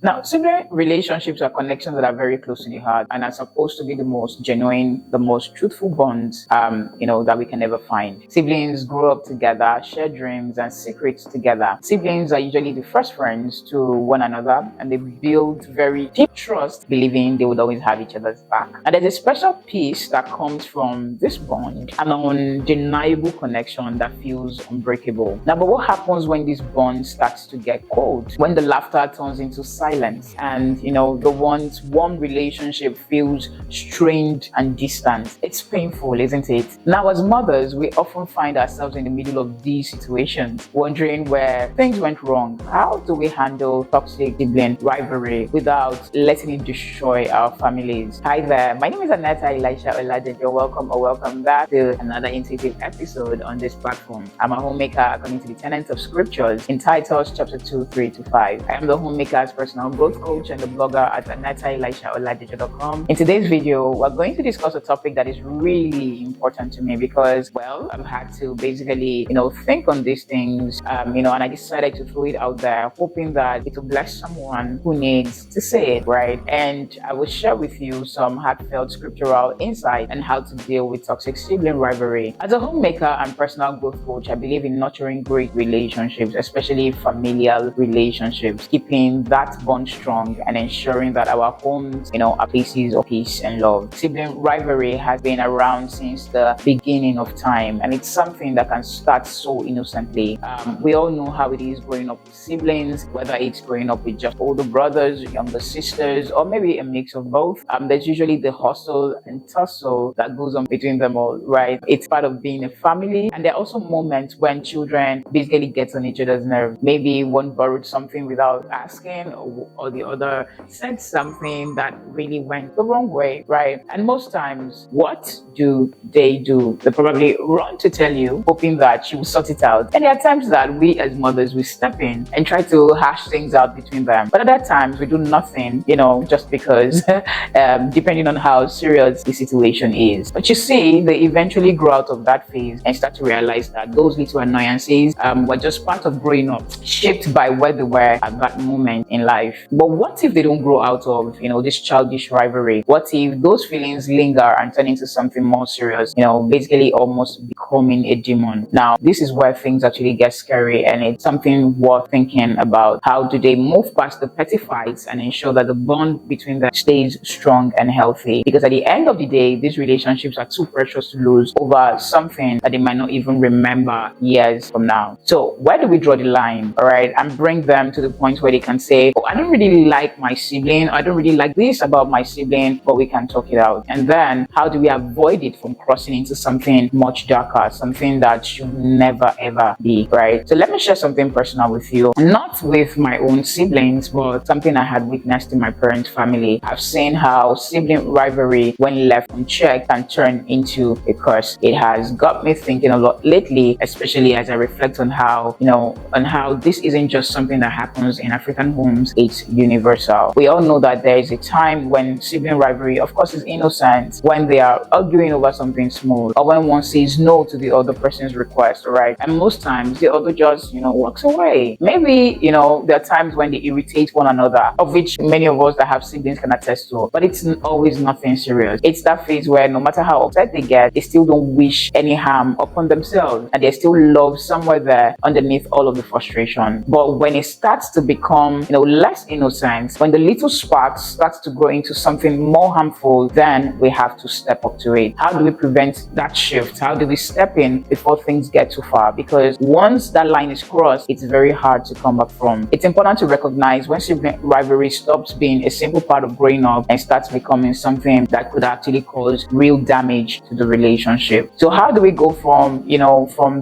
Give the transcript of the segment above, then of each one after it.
Now, sibling relationships are connections that are very close to the heart and are supposed to be the most genuine, the most truthful bonds, that we can ever find. Siblings grow up together, share dreams and secrets together. Siblings are usually the first friends to one another, and they build very deep trust, believing they would always have each other's back. And there's a special peace that comes from this bond, an undeniable connection that feels unbreakable. Now, but what happens when this bond starts to get cold? When the laughter turns into silence and the once warm relationship feels strained and distant. It's painful, isn't it? Now, as mothers, we often find ourselves in the middle of these situations, wondering where things went wrong. How do we handle toxic sibling rivalry without letting it destroy our families? Hi there, my name is Aneta, Elisha-Oladejo. Welcome back to another intuitive episode on this platform. I'm a homemaker according to the tenets of scriptures in Titus chapter 2, 3-5. I am the homemaker's personal growth coach and the blogger at Aneta-Elisha-Oladejo.com. In today's video, we're going to discuss a topic that is really important to me because, I've had to basically, think on these things, and I decided to throw it out there, hoping that it will bless someone who needs to say it, right? And I will share with you some heartfelt scriptural insight on how to deal with toxic sibling rivalry. As a homemaker and personal growth coach, I believe in nurturing great relationships, especially familial relationships, keeping that bond strong and ensuring that our homes, are places of peace and love. Sibling rivalry has been around since the beginning of time, and it's something that can start so innocently. We all know how it is growing up with siblings, whether it's growing up with just older brothers, younger sisters, or maybe a mix of both. There's usually the hustle and tussle that goes on between them all, right? It's part of being a family, and there are also moments when children basically get on each other's nerves. Maybe one borrowed something without asking, or the other said something that really went the wrong way, right? And most times, what do? They probably run to tell you, hoping that you will sort it out. And there are times that we as mothers, we step in and try to hash things out between them. But at that times, we do nothing, just because, depending on how serious the situation is. But you see, they eventually grow out of that phase and start to realize that those little annoyances were just part of growing up, shaped by where they were at that moment in life. But what if they don't grow out of, this childish rivalry? What if those feelings linger and turn into something more serious, basically almost becoming a demon? Now, this is where things actually get scary, and it's something worth thinking about. How do they move past the petty fights and ensure that the bond between them stays strong and healthy? Because at the end of the day, these relationships are too precious to lose over something that they might not even remember years from now. So where do we draw the line, all right, and bring them to the point where they can say, I don't really like my sibling, I don't really like this about my sibling, but we can talk it out. And then how do we avoid it from crossing into something much darker, something that should never ever be, right? So let me share something personal with you, not with my own siblings, but something I had witnessed in my parents' family. I've seen how sibling rivalry, when left unchecked, can turn into a curse. It has got me thinking a lot lately, especially as I reflect on how this isn't just something that happens in African homes, it's universal. We all know that there is a time when sibling rivalry, of course, is innocent, when they are arguing over something small, or when one says no to the other person's request, right? And most times the other just, walks away. Maybe, there are times when they irritate one another, of which many of us that have siblings can attest to, but it's always nothing serious. It's that phase where no matter how upset they get, they still don't wish any harm upon themselves, and they still love somewhere there underneath all of the frustration. But when it starts to become, less innocent, when the little sparks starts to grow into something more harmful, then we have to step up to it. How do we prevent that shift? How do we step in before things get too far? Because once that line is crossed, it's very hard to come back from. It's important to recognize when sibling rivalry stops being a simple part of growing up and starts becoming something that could actually cause real damage to the relationship. So how do we go from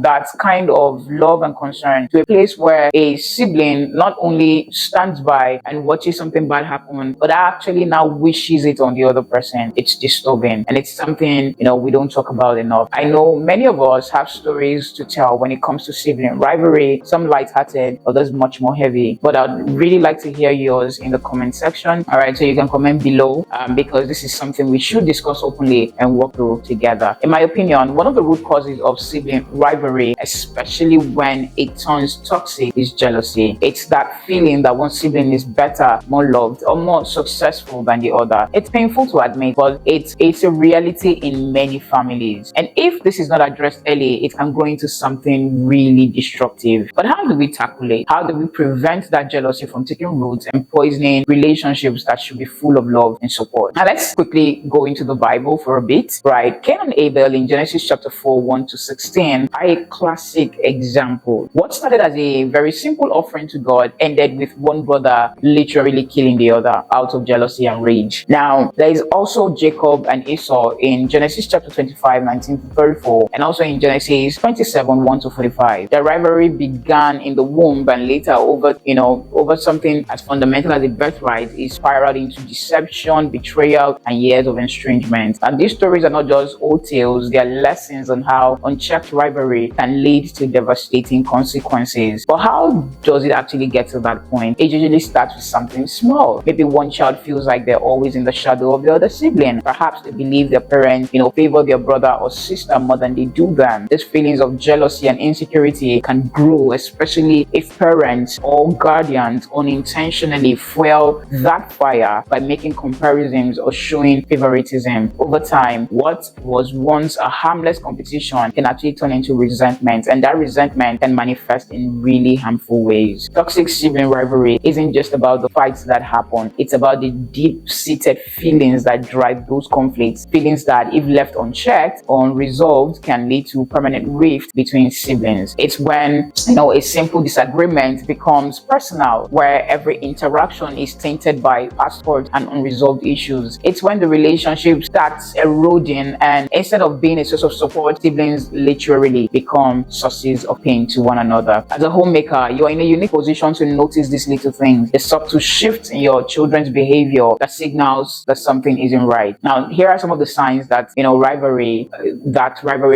that kind of love and concern to a place where a sibling not only stands by and watches something bad happen, but actually now wishes it on the other person? It's disturbing, and it's something we don't talk about enough. I know many many of us have stories to tell when it comes to sibling rivalry, some light-hearted, others much more heavy. But I'd really like to hear yours in the comment section. All right, so you can comment below because this is something we should discuss openly and work through together. In my opinion, one of the root causes of sibling rivalry, especially when it turns toxic, is jealousy. It's that feeling that one sibling is better, more loved, or more successful than the other. It's painful to admit, but it's a reality in many families. And if this is not addressed early, it can grow into something really destructive. But how do we tackle it? How do we prevent that jealousy from taking root and poisoning relationships that should be full of love and support? Now let's quickly go into the Bible for a bit, right? Cain and Abel in Genesis chapter 4, 1 to 16 are a classic example. What started as a very simple offering to God ended with one brother literally killing the other out of jealousy and rage. Now, there is also Jacob and Esau in Genesis chapter 25, 19 to 34, and also in Genesis 27, 1 to 45. The rivalry began in the womb and later over something as fundamental as a birthright is spiraled into deception, betrayal, and years of estrangement. And these stories are not just old tales, they are lessons on how unchecked rivalry can lead to devastating consequences. But how does it actually get to that point? It usually starts with something small. Maybe one child feels like they're always in the shadow of the other sibling. Perhaps they believe their parents, favor their brother or sister more than they do them. These feelings of jealousy and insecurity can grow, especially if parents or guardians unintentionally fuel that fire by making comparisons or showing favoritism. Over time, what was once a harmless competition can actually turn into resentment, and that resentment can manifest in really harmful ways. Toxic sibling rivalry isn't just about the fights that happen, it's about the deep-seated feelings that drive those conflicts, feelings that, if left unchecked or unresolved, can lead to permanent rift between siblings. It's when, a simple disagreement becomes personal, where every interaction is tainted by past hurt and unresolved issues. It's when the relationship starts eroding, and instead of being a source of support, siblings literally become sources of pain to one another. As a homemaker, you're in a unique position to notice these little things, the subtle shift in your children's behavior that signals that something isn't right. Now, here are some of the signs that rivalry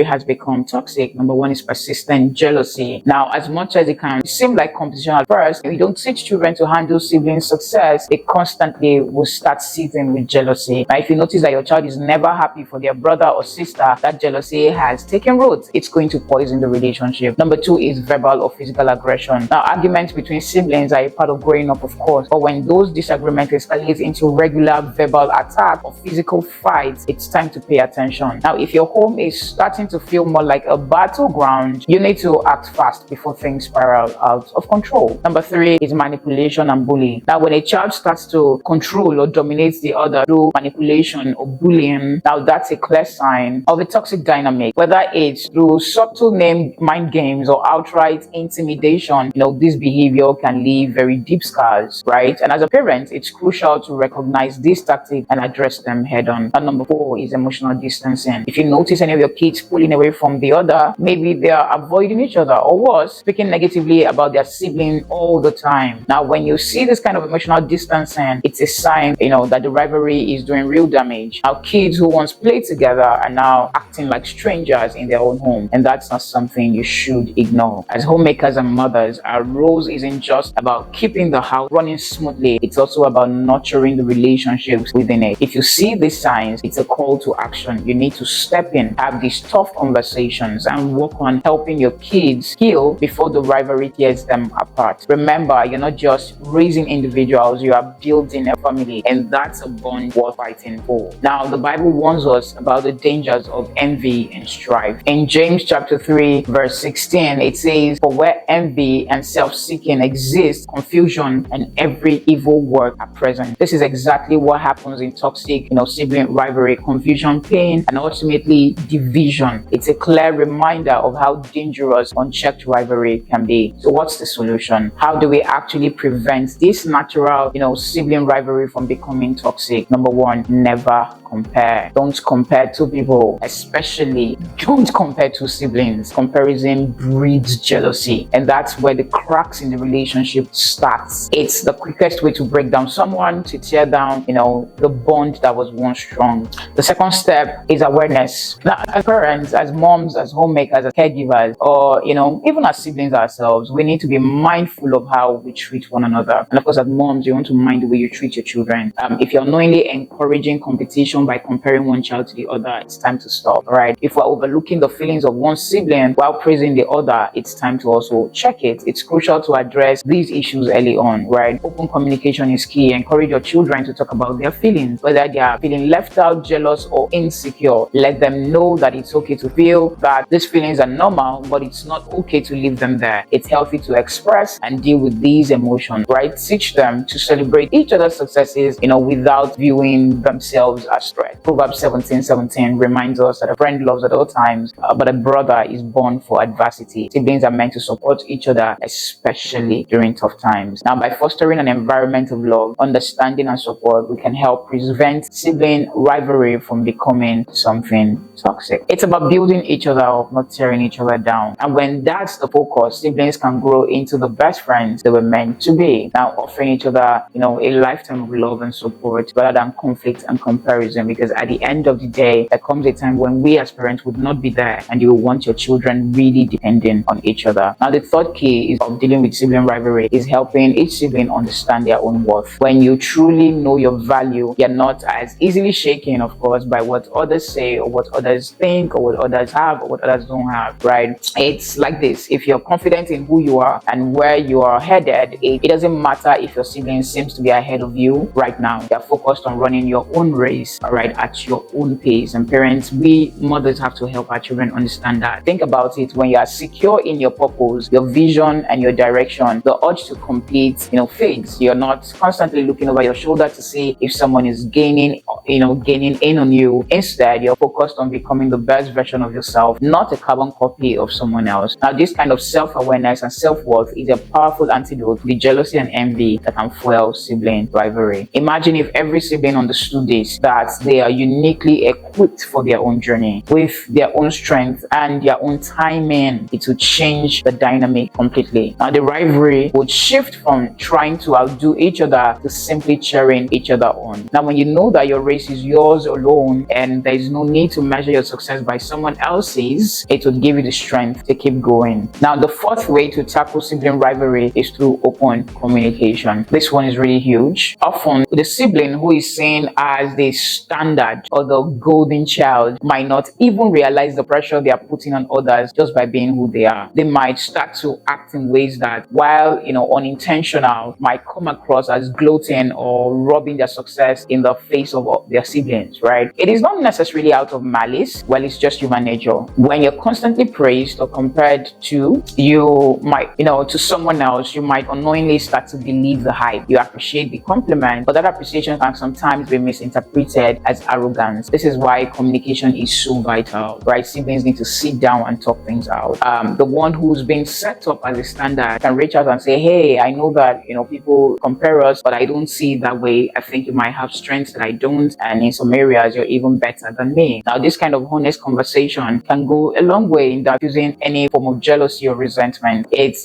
has become toxic. Number one is persistent jealousy. Now, as much as it can seem like competition at first, if you don't teach children to handle sibling success, they constantly will start seething with jealousy. Now, if you notice that your child is never happy for their brother or sister, that jealousy has taken root. It's going to poison the relationship. Number two is verbal or physical aggression. Now, arguments between siblings are a part of growing up, of course, but when those disagreements escalate into regular verbal attack or physical fights, it's time to pay attention. Now, if your home is starting to feel more like a battleground, you need to act fast before things spiral out of control. Number three is manipulation and bullying. Now, when a child starts to control or dominate the other through manipulation or bullying, now that's a clear sign of a toxic dynamic. Whether it's through subtle mind games or outright intimidation, this behavior can leave very deep scars, right? And as a parent, it's crucial to recognize these tactics and address them head on. And number four is emotional distancing. If you notice any of your kids pulling away from the other, maybe they are avoiding each other, or worse, speaking negatively about their sibling all the time. Now, when you see this kind of emotional distancing, it's a sign, that the rivalry is doing real damage. Now, kids who once played together are now acting like strangers in their own home, and that's not something you should ignore. As homemakers and mothers, our roles isn't just about keeping the house running smoothly, it's also about nurturing the relationships within it. If you see these signs, it's a call to action. You need to step in, have these tough conversations, and work on helping your kids heal before the rivalry tears them apart. Remember, you're not just raising individuals, you are building a family, and that's a bond worth fighting for. Now, the Bible warns us about the dangers of envy and strife. In James chapter 3, verse 16, it says, "For where envy and self-seeking exist, confusion and every evil work are present." This is exactly what happens in toxic, sibling rivalry: confusion, pain, and ultimately division. It's a clear reminder of how dangerous unchecked rivalry can be. So what's the solution? How do we actually prevent this natural, sibling rivalry from becoming toxic? Number one, never compare. Don't compare two people, especially don't compare two siblings. Comparison breeds jealousy, and that's where the cracks in the relationship starts. It's the quickest way to break down someone, to tear down, the bond that was once strong. The second step is awareness. Now, as parents, as moms, as homemakers, as caregivers, or even as siblings ourselves, we need to be mindful of how we treat one another. And of course, as moms, you want to mind the way you treat your children. If you're knowingly encouraging competition by comparing one child to the other, it's time to stop. Right? If we're overlooking the feelings of one sibling while praising the other, it's time to also check it. It's crucial to address these issues early on. Right? Open communication is key. Encourage your children to talk about their feelings, whether they are feeling left out, jealous, or insecure. Let them know that it's okay to feel, that these feelings are normal, but it's not okay to leave them there. It's healthy to express and deal with these emotions, right? Teach them to celebrate each other's successes, without viewing themselves as threat. Proverbs 17:17 reminds us that a friend loves at all times, but a brother is born for adversity. Siblings are meant to support each other, especially during tough times. Now, by fostering an environment of love, understanding, and support, we can help prevent sibling rivalry from becoming something toxic. It's about building each other up, not tearing each other down. And when that's the focus, siblings can grow into the best friends they were meant to be. Now, offering each other, a lifetime of love and support rather than conflict and comparison, because at the end of the day, there comes a time when we as parents would not be there, and you will want your children really depending on each other. Now, the third key is of dealing with sibling rivalry is helping each sibling understand their own worth. When you truly know your value, you're not as easily shaken, of course, by what others say or what others think or what others have or what others don't have, right? It's like this. If you're confident in who you are and where you are headed, it doesn't matter if your sibling seems to be ahead of you right now. You're focused on running your own race, all right, at your own pace. And parents, we mothers have to help our children understand that. Think about it. When you are secure in your purpose, your vision, and your direction, the urge to compete, fades. You're not constantly looking over your shoulder to see if someone is gaining in on you. Instead, you're focused on becoming the best version of yourself, not a carbon copy of someone else. Now, this kind of self-awareness and self-worth is a powerful antidote to the jealousy and envy that can fuel sibling rivalry. Imagine if every sibling understood this, that they are uniquely equipped for their own journey, with their own strength and their own timing. It would change the dynamic completely. Now, the rivalry would shift from trying to outdo each other to simply cheering each other on. Now, when you know that your race is yours alone and there is no need to measure your success by someone else's, it would give you the strength to keep going. Now, the fourth way to tackle sibling rivalry is through open communication. This one is really huge. Often, the sibling who is seen as the standard or the golden child might not even realize the pressure they are putting on others just by being who they are. They might start to act in ways that, while unintentional, might come across as gloating or robbing their success in the face of their siblings, right? It is not necessarily out of malice. Well, it's just human nature. When you're constantly praised or compared to, you might, to someone else, you might unknowingly start to believe the hype. You appreciate the compliment, but that appreciation can sometimes be misinterpreted as arrogance. This is why communication is so vital, right? Siblings need to sit down and talk things out. The one who's being set up as a standard can reach out and say, hey, I know that, people compare us, but I don't see it that way. I think you might have strengths that I don't, and in some areas, you're even better than me. Now, this kind of honest conversation can go a long way in diffusing any form of jealousy or resentment. It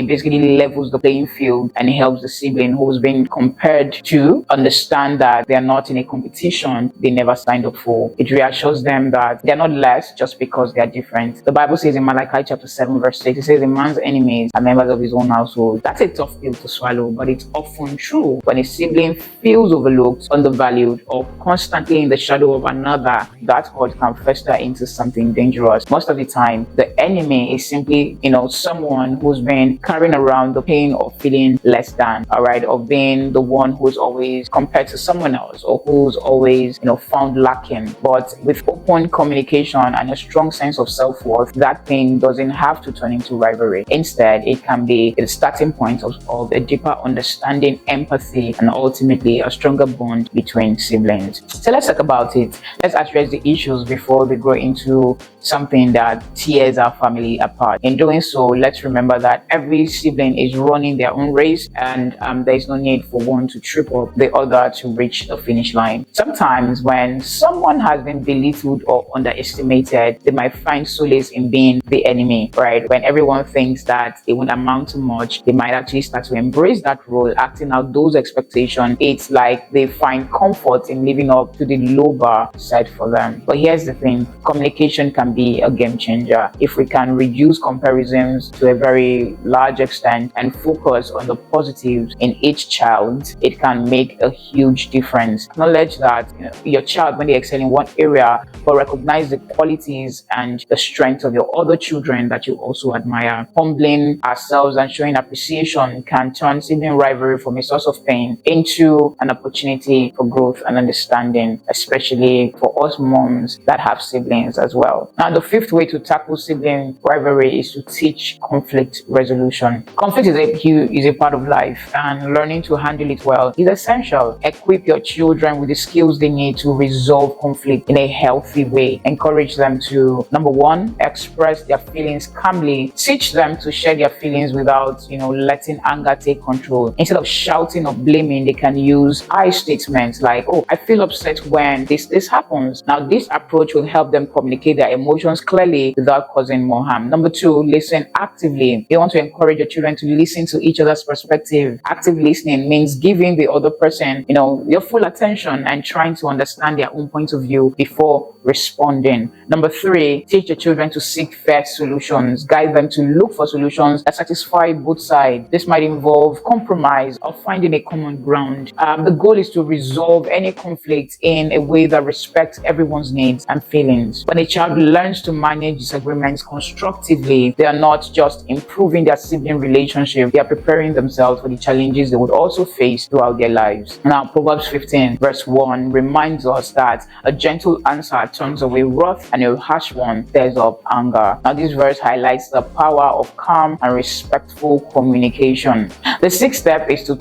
basically levels the playing field and it helps the sibling who's been compared to understand that they're not in a competition they never signed up for. It reassures them that they're not less just because they're different. The Bible says in Malachi chapter 7 verse 6, it says a man's enemies are members of his own household. That's a tough pill to swallow, but it's often true. When a sibling feels overlooked, undervalued, or constantly in the shadow of another, that hurt can fester into something dangerous. Most of the time, the enemy is simply, someone who's been carrying around the pain of feeling less than, all right, of being the one who's always compared to someone else, or who's always, found lacking. But with open communication and a strong sense of self-worth, that pain doesn't have to turn into rivalry. Instead, it can be the starting point of a deeper understanding, empathy, and ultimately a stronger bond between siblings. important. So let's talk about it. Let's address the issues before they grow into something that tears our family apart. In doing so, let's remember that every sibling is running their own race, and there is no need for one to trip up the other to reach the finish line. Sometimes when someone has been belittled or underestimated, they might find solace in being the enemy, right? When everyone thinks that it won't amount to much, they might actually start to embrace that role, acting out those expectations. It's like they find comfort in living up to the low bar set for them. But here's the thing, communication can be a game changer. If we can reduce comparisons to a very large extent and focus on the positives in each child, it can make a huge difference. Acknowledge that your child, when they excel in one area, but recognize the qualities and the strengths of your other children that you also admire. Humbling ourselves and showing appreciation can turn sibling rivalry from a source of pain into an opportunity for growth and understanding, especially for us moms that have siblings as well. Now, the fifth way to tackle sibling rivalry is to teach conflict resolution. Conflict is a part of life, and learning to handle it well is essential. Equip your children with the skills they need to resolve conflict in a healthy way. Encourage them to, number one, express their feelings calmly. Teach them to share their feelings without, letting anger take control. Instead of shouting or blaming, they can use I statements like, oh, I feel upset when this happens. Now, this approach will help them communicate their emotions clearly without causing more harm. Number two, listen actively. You want to encourage your children to listen to each other's perspective. Active listening means giving the other person, your full attention and trying to understand their own point of view before responding. Number three, teach your children to seek fair solutions. Guide them to look for solutions that satisfy both sides. This might involve compromise or finding a common ground. The goal is to resolve any conflict in a way that respects everyone's needs and feelings. When a child learns to manage disagreements constructively, they are not just improving their sibling relationship, they are preparing themselves for the challenges they would also face throughout their lives. Now, Proverbs 15 verse 1 reminds us that a gentle answer turns away wrath and a harsh one stirs up anger. Now, this verse highlights the power of calm and respectful communication. The sixth step is to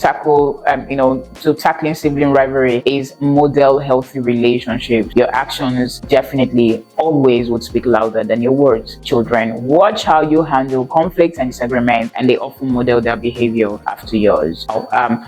tackling sibling rivalry is model healthy relationships. Your actions definitely always would speak louder than your words. Children, watch how you handle conflicts and disagreements, and they often model their behavior after yours.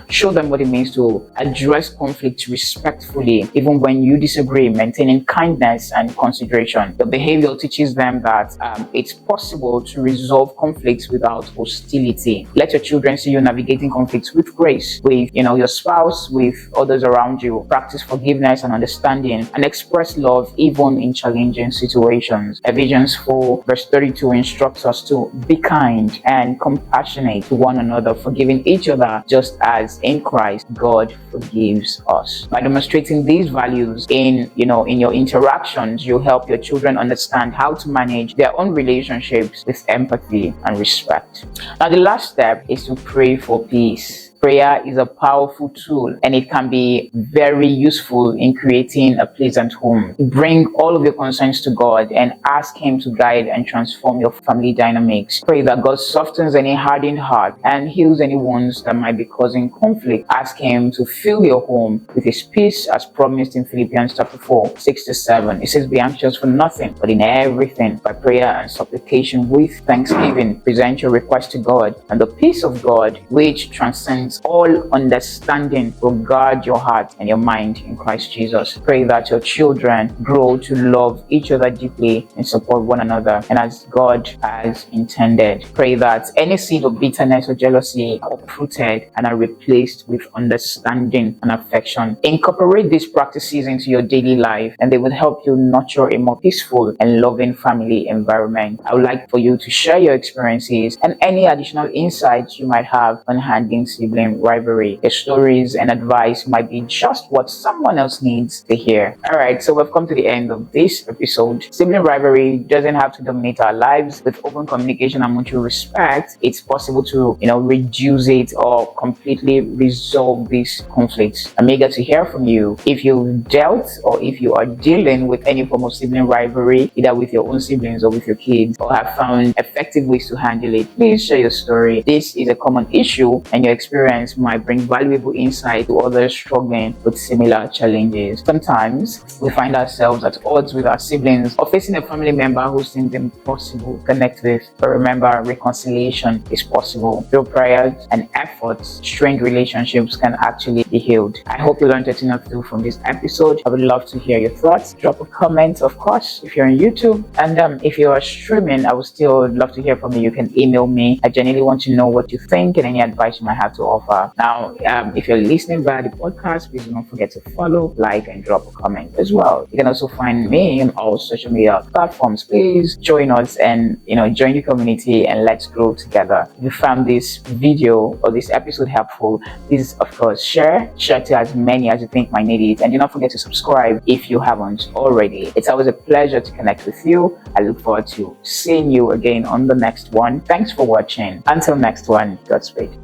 Show them what it means to address conflicts respectfully, even when you disagree, maintaining kindness and consideration. The behavior teaches them that it's possible to resolve conflicts without hostility. Let your children see you navigating conflicts with grace, with your spouse, with others around you. Practice forgiveness and understanding, and express love even in challenging situations. Ephesians 4 verse 32 instructs us to be kind and compassionate to one another, forgiving each other just as in Christ God forgives us. By demonstrating these values in your interactions, you help your children understand how to manage their own relationships with empathy and respect. Now, the last step is to pray for peace. Prayer is a powerful tool, and it can be very useful in creating a pleasant home. Bring all of your concerns to God and ask Him to guide and transform your family dynamics. Pray that God softens any hardened heart and heals any wounds that might be causing conflict. Ask Him to fill your home with His peace, as promised in Philippians chapter 4, 6-7. It says, be anxious for nothing, but in everything, by prayer and supplication with thanksgiving, present your request to God, and the peace of God, which transcends all understanding, will guard your heart and your mind in Christ Jesus. Pray that your children grow to love each other deeply and support one another, and as God has intended. Pray that any seed of bitterness or jealousy are uprooted and are replaced with understanding and affection. Incorporate these practices into your daily life, and they will help you nurture a more peaceful and loving family environment. I would like for you to share your experiences and any additional insights you might have on handling sibling rivalry. Your stories and advice might be just what someone else needs to hear. Alright, so we've come to the end of this episode. Sibling rivalry doesn't have to dominate our lives. With open communication and mutual respect, it's possible to reduce it or completely resolve these conflicts. I'm eager to hear from you. If you've dealt or if you are dealing with any form of sibling rivalry, either with your own siblings or with your kids, or have found effective ways to handle it, please share your story. This is a common issue, and your experience experience might bring valuable insight to others struggling with similar challenges. Sometimes we find ourselves at odds with our siblings or facing a family member who seems impossible to connect with. But remember, reconciliation is possible. Through prayers and efforts, strained relationships can actually be healed. I hope you learned a thing or two from this episode. I would love to hear your thoughts. Drop a comment, of course, if you're on YouTube. And if you are streaming, I would still love to hear from you. You can email me. I genuinely want to know what you think and any advice you might have to offer. Now, if you're listening via the podcast, please don't forget to follow, like, and drop a comment as well. You can also find me on all social media platforms. Please join us and join the community and let's grow together. If you found this video or this episode helpful, please of course share to as many as you think might need it, and do not forget to subscribe if you haven't already. It's always a pleasure to connect with you. I look forward to seeing you again on the next one. Thanks for watching. Until next one, Godspeed.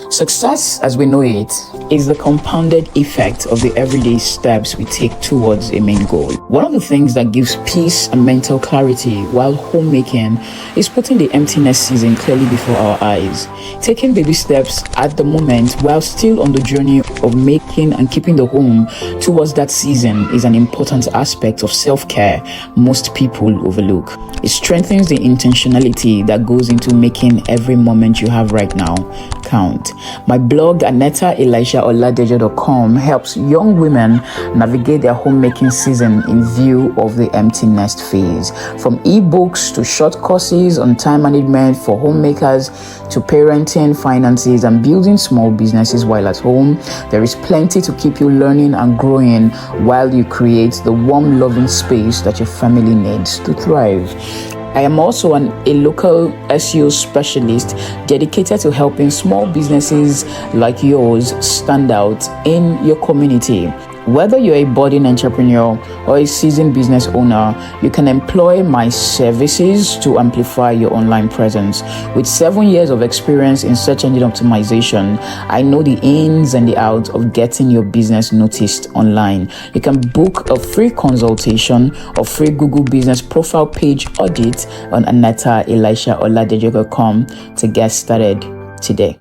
Success, as we know it, is the compounded effect of the everyday steps we take towards a main goal. One of the things that gives peace and mental clarity while homemaking is putting the emptiness season clearly before our eyes. Taking baby steps at the moment while still on the journey of making and keeping the home towards that season is an important aspect of self-care most people overlook. It strengthens the intentionality that goes into making every moment you have right now count. My blog, Aneta, Elisha-Oladejo.com, helps young women navigate their homemaking season in view of the empty nest phase. From ebooks to short courses on time management for homemakers to parenting, finances, and building small businesses while at home, there is plenty to keep you learning and growing while you create the warm, loving space that your family needs to thrive. I am also a local SEO specialist dedicated to helping small businesses like yours stand out in your community. Whether you're a budding entrepreneur or a seasoned business owner, you can employ my services to amplify your online presence. With 7 years of experience in search engine optimization, I know the ins and the outs of getting your business noticed online. You can book a free consultation or free Google Business Profile Page audit on Aneta, Elisha-Oladejo.com to get started today.